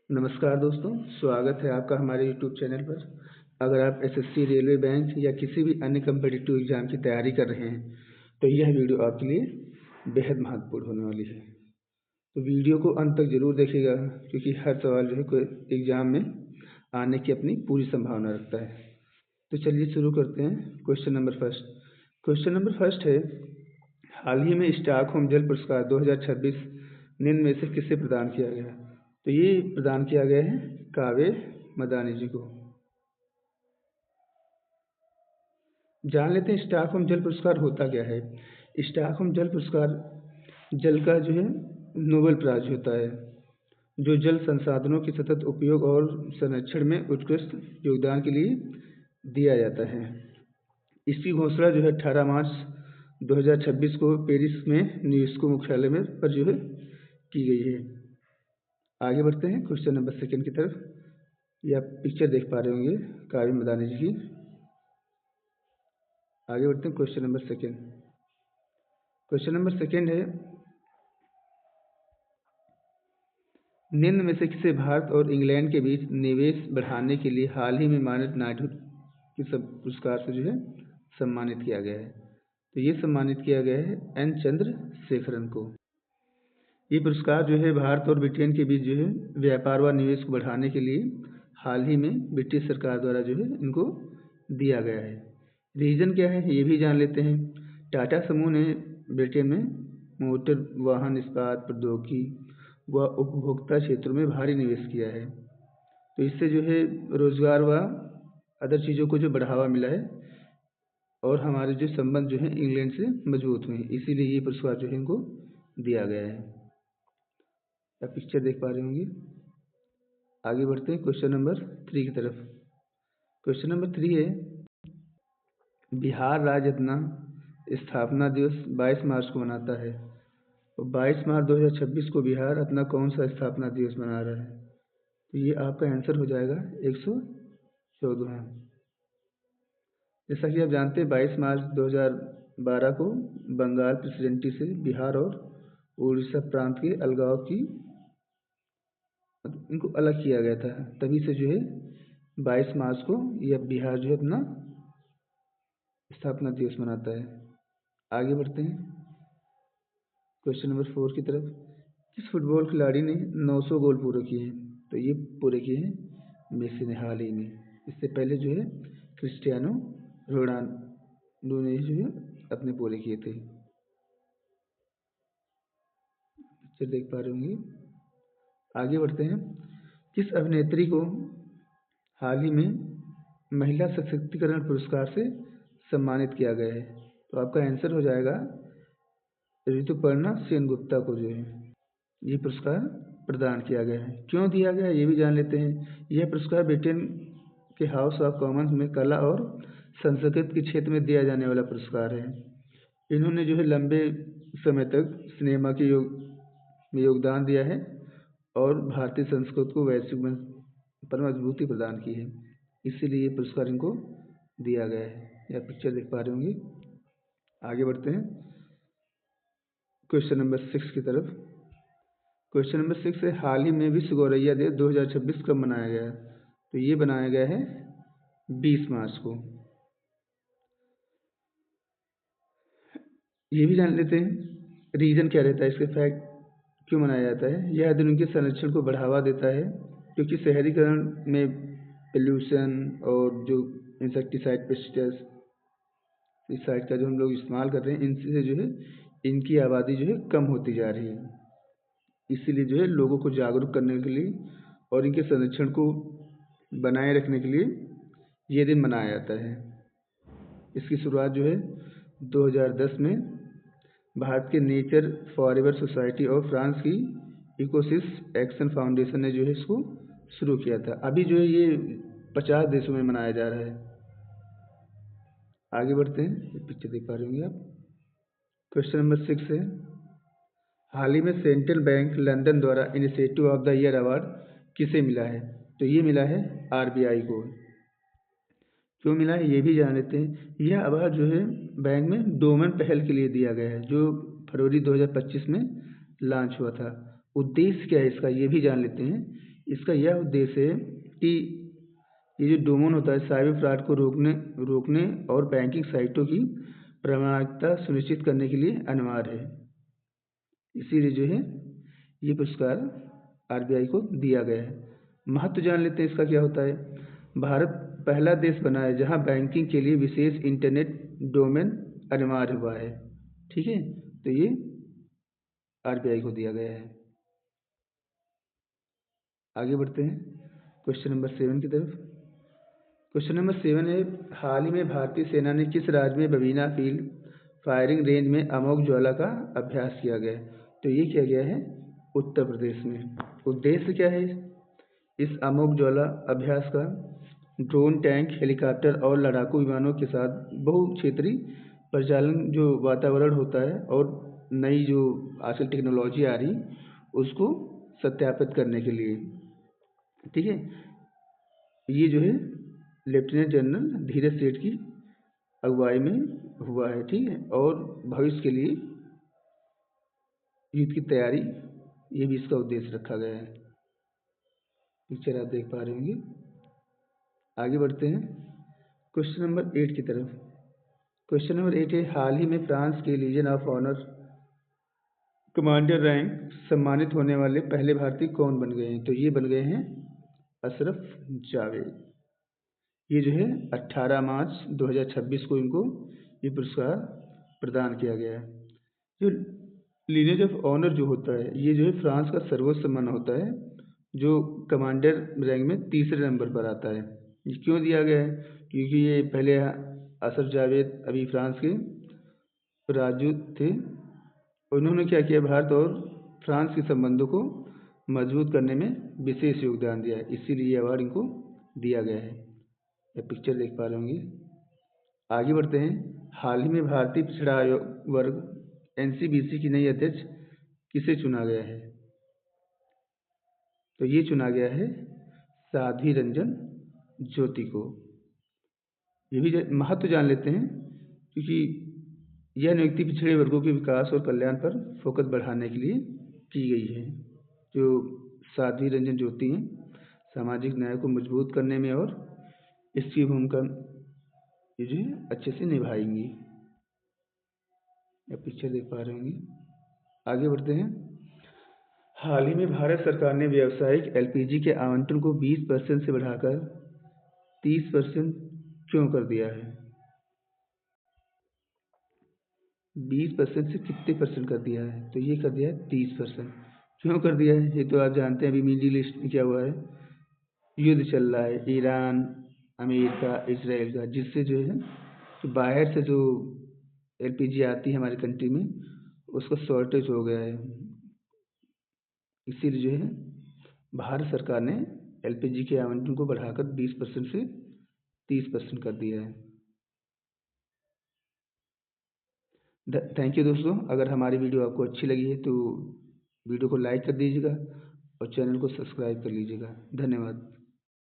नमस्कार दोस्तों, स्वागत है आपका हमारे यूट्यूब चैनल पर। अगर आप एसएससी, रेलवे, बैंक या किसी भी अन्य कम्पिटिटिव एग्ज़ाम की तैयारी कर रहे हैं तो यह वीडियो आपके लिए बेहद महत्वपूर्ण होने वाली है। तो वीडियो को अंत तक ज़रूर देखिएगा, क्योंकि हर सवाल जो है कोई एग्ज़ाम में आने की अपनी पूरी संभावना रखता है। तो चलिए शुरू करते हैं। क्वेश्चन नंबर फर्स्ट है, हाल ही में स्टॉकहोम जल पुरस्कार 2026 निम्न में से किसे प्रदान किया गया? तो ये प्रदान किया गया है काव्य मदानी जी को। जान लेते हैं स्टॉकहोम जल पुरस्कार होता क्या है। स्टॉकहोम जल पुरस्कार जल का जो है नोबेल प्राइज होता है, जो जल संसाधनों के सतत उपयोग और संरक्षण में उत्कृष्ट योगदान के लिए दिया जाता है। इसकी घोषणा जो है 18 मार्च 2026 को पेरिस में यूनेस्को मुख्यालय में पर जो है की गई है। आगे बढ़ते हैं क्वेश्चन नंबर सेकंड की तरफ। ये आप पिक्चर देख पा रहे होंगे काव्य मदानी जी की। आगे बढ़ते हैं क्वेश्चन नंबर सेकंड है, निम्न में से किसे भारत और इंग्लैंड के बीच निवेश बढ़ाने के लिए हाल ही में मार्गरेट नायडू के पुरस्कार से जो है सम्मानित किया गया है? तो ये सम्मानित किया गया है एन चंद्रशेखरन को। ये पुरस्कार जो है भारत और ब्रिटेन के बीच जो है व्यापार व निवेश को बढ़ाने के लिए हाल ही में ब्रिटिश सरकार द्वारा जो है इनको दिया गया है। रीज़न क्या है ये भी जान लेते हैं। टाटा समूह ने ब्रिटेन में मोटर वाहन, इस्पात, प्रौद्योगिकी व उपभोक्ता क्षेत्रों में भारी निवेश किया है। तो इससे जो है रोजगार व अदर चीज़ों को जो बढ़ावा मिला है और हमारे जो संबंध जो है इंग्लैंड से मजबूत हुए हैं, इसीलिए ये पुरस्कार जो है इनको दिया गया है। आप पिक्चर देख पा रहे होंगे। आगे बढ़ते हैं क्वेश्चन नंबर 3 की तरफ। क्वेश्चन नंबर 3 है, बिहार राज्य अपना स्थापना दिवस 22 मार्च को मनाता है। तो 22 मार्च 2026 को बिहार अपना कौन सा स्थापना दिवस मना रहा है? तो ये आपका आंसर हो जाएगा 114। जैसा कि आप जानते हैं 22 मार्च 2012 को बंगाल प्रेसिडेंसी से बिहार और उड़ीसा प्रांत के अलगाव की इनको अलग किया गया था। तभी से जो है 22 मार्च को यह बिहार जो है अपना स्थापना दिवस मनाता है। आगे बढ़ते हैं क्वेश्चन नंबर 4 की तरफ। किस फुटबॉल खिलाड़ी ने 900 गोल पूरे किए हैं? तो ये पूरे किए हैं मेसी ने हाल ही में। इससे पहले जो है क्रिस्टियानो रोनाल्डो ने जो है अपने पूरे किए थे। पिक्चर देख पा रहे होंगे। आगे बढ़ते हैं, किस अभिनेत्री को हाल ही में महिला सशक्तिकरण पुरस्कार से सम्मानित किया गया है? तो आपका आंसर हो जाएगा ऋतुपर्णा सेनगुप्ता को जो है ये पुरस्कार प्रदान किया गया है। क्यों दिया गया है ये भी जान लेते हैं। यह पुरस्कार ब्रिटेन के हाउस ऑफ कॉमन्स में कला और संस्कृति के क्षेत्र में दिया जाने वाला पुरस्कार है। इन्होंने जो है लंबे समय तक सिनेमा के में योगदान दिया है और भारतीय संस्कृति को वैश्विक पर मजबूती प्रदान की है, इसीलिए ये पुरस्कार इनको दिया गया है। यह पिक्चर देख पा रहे होंगे। आगे बढ़ते हैं क्वेश्चन नंबर 6 की तरफ। क्वेश्चन नंबर 6 है, हाल ही में विश्व गौरैया दिवस 2026 कब मनाया गया? तो ये बनाया गया है 20 मार्च को। ये भी जान लेते हैं रीज़न क्या रहता है, इसके फैक्ट क्यों मनाया जाता है। यह दिन उनके संरक्षण को बढ़ावा देता है, क्योंकि शहरीकरण में पोल्यूशन और जो इंसेक्टिसाइड, पेस्टिसाइड का जो हम लोग इस्तेमाल कर रहे हैं, इनसे जो है इनकी आबादी जो है कम होती जा रही है। इसीलिए जो है लोगों को जागरूक करने के लिए और इनके संरक्षण को बनाए रखने के लिए ये दिन मनाया जाता है। इसकी शुरुआत जो है 2010 में भारत के नेचर फॉरएवर सोसाइटी और फ्रांस की इकोसिस एक्शन फाउंडेशन ने जो है इसको शुरू किया था। अभी जो है ये 50 देशों में मनाया जा रहा है। आगे बढ़ते हैं, पिक्चर देख पा रहे होंगे आप। क्वेश्चन नंबर 6 है, हाल ही में सेंट्रल बैंक लंदन द्वारा initiative of the year award किसे मिला है? तो ये मिला है आरबीआई को। क्यों मिला है ये भी जान लेते हैं। यह अवार्ड जो है बैंक में डोमेन पहल के लिए दिया गया है, जो फरवरी 2025 में लॉन्च हुआ था। उद्देश्य क्या है इसका ये भी जान लेते हैं। इसका यह उद्देश्य है कि ये जो डोमेन होता है साइबर फ्रॉड को रोकने और बैंकिंग साइटों की प्रामाणिकता सुनिश्चित करने के लिए अनिवार्य है। इसीलिए जो है ये पुरस्कार आरबीआई को दिया गया है। महत्व जान लेते हैं इसका क्या होता है। भारत पहला देश बना है जहां बैंकिंग के लिए विशेष इंटरनेट डोमेन अनिवार्य हुआ है। ठीक है, तो ये आरबीआई को दिया गया है। आगे बढ़ते हैं क्वेश्चन नंबर 7 की तरफ। क्वेश्चन नंबर 7 है, हाल ही में भारतीय सेना ने किस राज्य में बबीना फील्ड फायरिंग रेंज में अमोघ ज्वाला का अभ्यास किया गया है। तो ये किया गया है उत्तर प्रदेश में। उद्देश्य क्या है इस अमोघ ज्वाला अभ्यास का। ड्रोन, टैंक, हेलीकॉप्टर और लड़ाकू विमानों के साथ बहुक्षेत्रीय परिचालन जो वातावरण होता है और नई जो आजकल टेक्नोलॉजी आ रही उसको सत्यापित करने के लिए। ठीक है, ये जो है लेफ्टिनेंट जनरल धीरज सेठ की अगुवाई में हुआ है। ठीक है, और भविष्य के लिए युद्ध की तैयारी, ये भी इसका उद्देश्य रखा गया है। पिक्चर आप देख पा रहे होंगे। आगे बढ़ते हैं क्वेश्चन नंबर 8 की तरफ। क्वेश्चन नंबर 8 है, हाल ही में फ्रांस के legion of honour commander rank सम्मानित होने वाले पहले भारतीय कौन बन गए हैं। तो ये बन गए हैं अशरफ जावेद। ये जो है 18 मार्च 2026 को इनको ये पुरस्कार प्रदान किया गया है। जो लीजेंड ऑफ ऑनर जो होता है ये जो है फ्रांस का सर्वोच्च सम्मान होता है जो कमांडर रैंक में तीसरे नंबर पर आता है। ये क्यों दिया गया है, क्योंकि ये पहले अशरफ जावेद अभी फ्रांस के राजदूत थे। उन्होंने क्या किया, भारत और फ्रांस के संबंधों को मजबूत करने में विशेष योगदान दिया है, इसीलिए ये अवार्ड इनको दिया गया है। ये पिक्चर देख पा रहे होंगे। आगे बढ़ते हैं, हाल ही में भारतीय पिछड़ा आयोग वर्ग एनसीबीसी की नई अध्यक्ष किसे चुना गया है। तो ये चुना गया है साध्वी रंजन ज्योति को। ये भी महत्व जान लेते हैं क्योंकि यह नियुक्ति पिछड़े वर्गों के विकास और कल्याण पर फोकस बढ़ाने के लिए की गई है। जो साध्वी रंजन ज्योति हैं सामाजिक न्याय को मजबूत करने में और इसकी भूमिका ये जो है अच्छे से निभाएंगी। यह पिक्चर देख पा रहे होंगे। आगे बढ़ते हैं, हाल ही में भारत सरकार ने व्यावसायिक एलपीजी के आवंटन को 20% से बढ़ाकर 30% क्यों कर दिया है। 20% से कितने परसेंट कर दिया है, तो ये कर दिया है 30%। क्यों कर दिया है ये तो आप जानते हैं। अभी मिडिल ईस्ट में क्या हुआ है, युद्ध चल रहा है ईरान, अमेरिका, इसराइल का, जिससे जो है तो बाहर से जो एलपीजी आती है हमारी कंट्री में उसका शॉर्टेज हो गया है। इसीलिए जो है भारत सरकार ने एलपीजी के आवंटन को बढ़ाकर 20% से 30% कर दिया है। थैंक यू दोस्तों। अगर हमारी वीडियो आपको अच्छी लगी है तो वीडियो को लाइक कर दीजिएगा और चैनल को सब्सक्राइब कर लीजिएगा। धन्यवाद।